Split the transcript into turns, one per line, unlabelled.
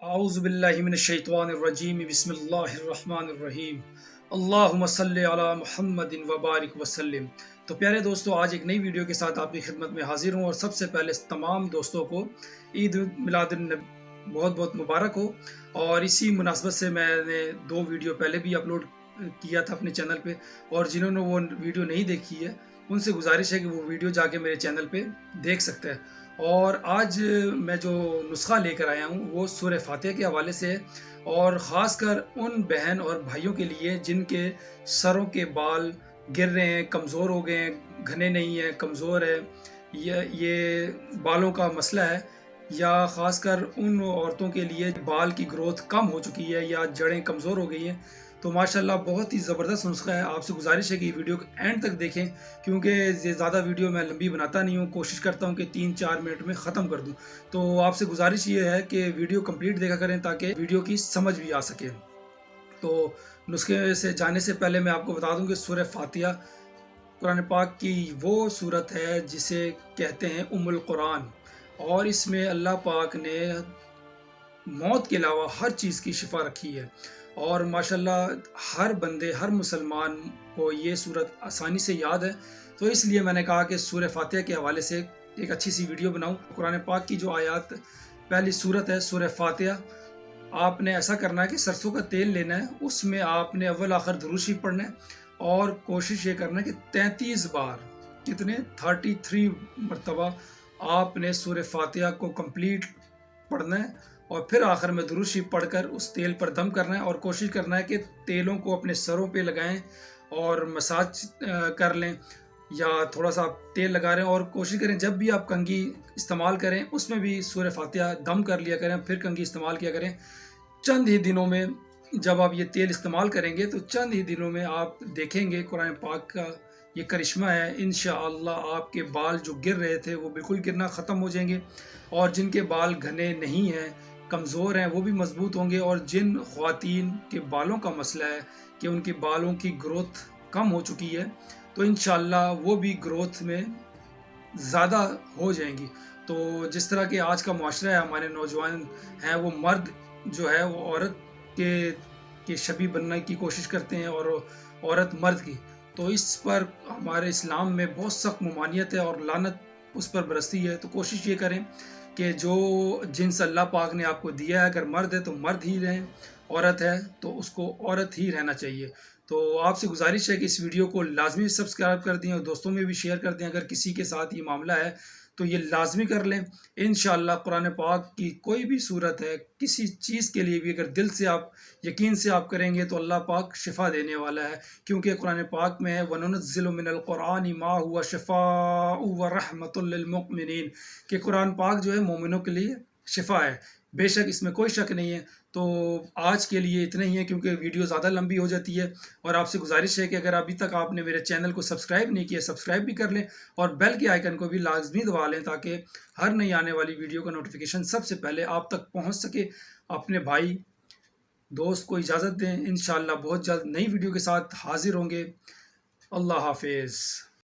اعوذ باللہ من الشیطان الرجیم بسم اللہ الرحمن الرحیم اللہم صلی علی محمد وبارک وسلم۔ تو پیارے دوستو، آج ایک نئی ویڈیو کے ساتھ آپ کی خدمت میں حاضر ہوں، اور سب سے پہلے تمام دوستوں کو عید میلاد النبی بہت بہت مبارک ہو۔ اور اسی مناسبت سے میں نے 2 ویڈیو پہلے بھی اپلوڈ کیا تھا اپنے چینل پہ، اور جنہوں نے وہ ویڈیو نہیں دیکھی ہے ان سے گزارش ہے کہ وہ ویڈیو جا کے میرے چینل پہ دیکھ سکتے ہیں۔ اور آج میں جو نسخہ لے کر آیا ہوں وہ سورہ فاتحہ کے حوالے سے ہے، اور خاص کر ان بہن اور بھائیوں کے لیے جن کے سروں کے بال گر رہے ہیں، کمزور ہو گئے ہیں، گھنے نہیں ہیں، کمزور ہے، یہ بالوں کا مسئلہ ہے، یا خاص کر ان عورتوں کے لیے بال کی گروتھ کم ہو چکی ہے یا جڑیں کمزور ہو گئی ہیں۔ تو ماشاءاللہ بہت ہی زبردست نسخہ ہے۔ آپ سے گزارش ہے کہ یہ ویڈیو اینڈ تک دیکھیں، کیونکہ یہ زیادہ ویڈیو میں لمبی بناتا نہیں ہوں، کوشش کرتا ہوں کہ 3-4 منٹ میں ختم کر دوں۔ تو آپ سے گزارش یہ ہے کہ ویڈیو کمپلیٹ دیکھا کریں تاکہ ویڈیو کی سمجھ بھی آ سکے۔ تو نسخے سے جانے سے پہلے میں آپ کو بتا دوں کہ سورہ فاتحہ قرآن پاک کی وہ صورت ہے جسے کہتے ہیں ام القرآن، اور اس میں اللہ پاک نے موت کے علاوہ ہر چیز کی شفا رکھی ہے، اور ماشاءاللہ ہر بندے، ہر مسلمان کو یہ صورت آسانی سے یاد ہے۔ تو اس لیے میں نے کہا کہ سورہ فاتحہ کے حوالے سے ایک اچھی سی ویڈیو بناؤں۔ قرآن پاک کی جو آیات پہلی صورت ہے سورہ فاتحہ، آپ نے ایسا کرنا ہے کہ سرسوں کا تیل لینا ہے، اس میں آپ نے اول آخر درود شریف پڑھنا ہے، اور کوشش یہ کرنا ہے کہ 33 بار، کتنے 33 مرتبہ آپ نے سورہ فاتحہ کو کمپلیٹ پڑھنا ہے، اور پھر آخر میں درود شریف پڑھ کر اس تیل پر دم کرنا ہے، اور کوشش کرنا ہے کہ تیلوں کو اپنے سروں پہ لگائیں اور مساج کر لیں، یا تھوڑا سا آپ تیل لگا رہے ہیں، اور کوشش کریں جب بھی آپ کنگھی استعمال کریں اس میں بھی سورہ فاتحہ دم کر لیا کریں، پھر کنگھی استعمال کیا کریں۔ چند ہی دنوں میں جب آپ یہ تیل استعمال کریں گے تو چند ہی دنوں میں آپ دیکھیں گے قرآن پاک کا یہ کرشمہ ہے، انشاءاللہ آپ کے بال جو گر رہے تھے وہ بالکل گرنا ختم ہو جائیں گے، اور جن کے بال گھنے نہیں ہیں، کمزور ہیں، وہ بھی مضبوط ہوں گے، اور جن خواتین کے بالوں کا مسئلہ ہے کہ ان کے بالوں کی گروتھ کم ہو چکی ہے تو انشاءاللہ وہ بھی گروتھ میں زیادہ ہو جائیں گی۔ تو جس طرح کہ آج کا معاشرہ ہے، ہمارے نوجوان ہیں وہ مرد جو ہے وہ عورت کے شبیہ بننے کی کوشش کرتے ہیں، اور عورت مرد کی، تو اس پر ہمارے اسلام میں بہت سخت ممانعت ہے اور لعنت اس پر برستی ہے۔ تو کوشش یہ کریں کہ جو جنس اللہ پاک نے آپ کو دیا ہے، اگر مرد ہے تو مرد ہی رہیں، عورت ہے تو اس کو عورت ہی رہنا چاہیے۔ تو آپ سے گزارش ہے کہ اس ویڈیو کو لازمی سبسکرائب کر دیں اور دوستوں میں بھی شیئر کر دیں، اگر کسی کے ساتھ یہ معاملہ ہے تو یہ لازمی کر لیں۔ انشاءاللہ قرآن پاک کی کوئی بھی صورت ہے، کسی چیز کے لیے بھی اگر دل سے آپ یقین سے آپ کریں گے تو اللہ پاک شفا دینے والا ہے، کیونکہ قرآن پاک میں ہے وَنُنَزِّلُ مِنَ الْقُرْآنِ مَا هُوَ شِفَاءٌ وَرَحْمَةٌ لِّلْمُؤْمِنِينَ، کہ قرآن پاک جو ہے مومنوں کے لیے شفا ہے، بے شک اس میں کوئی شک نہیں ہے۔ تو آج کے لیے اتنا ہی ہے، کیونکہ ویڈیو زیادہ لمبی ہو جاتی ہے، اور آپ سے گزارش ہے کہ اگر ابھی تک آپ نے میرے چینل کو سبسکرائب نہیں کیا سبسکرائب بھی کر لیں، اور بیل کے آئیکن کو بھی لازمی دبا لیں تاکہ ہر نئی آنے والی ویڈیو کا نوٹیفیکیشن سب سے پہلے آپ تک پہنچ سکے۔ اپنے بھائی دوست کو اجازت دیں، انشاءاللہ بہت جلد نئی ویڈیو کے ساتھ حاضر ہوں گے۔ اللہ حافظ۔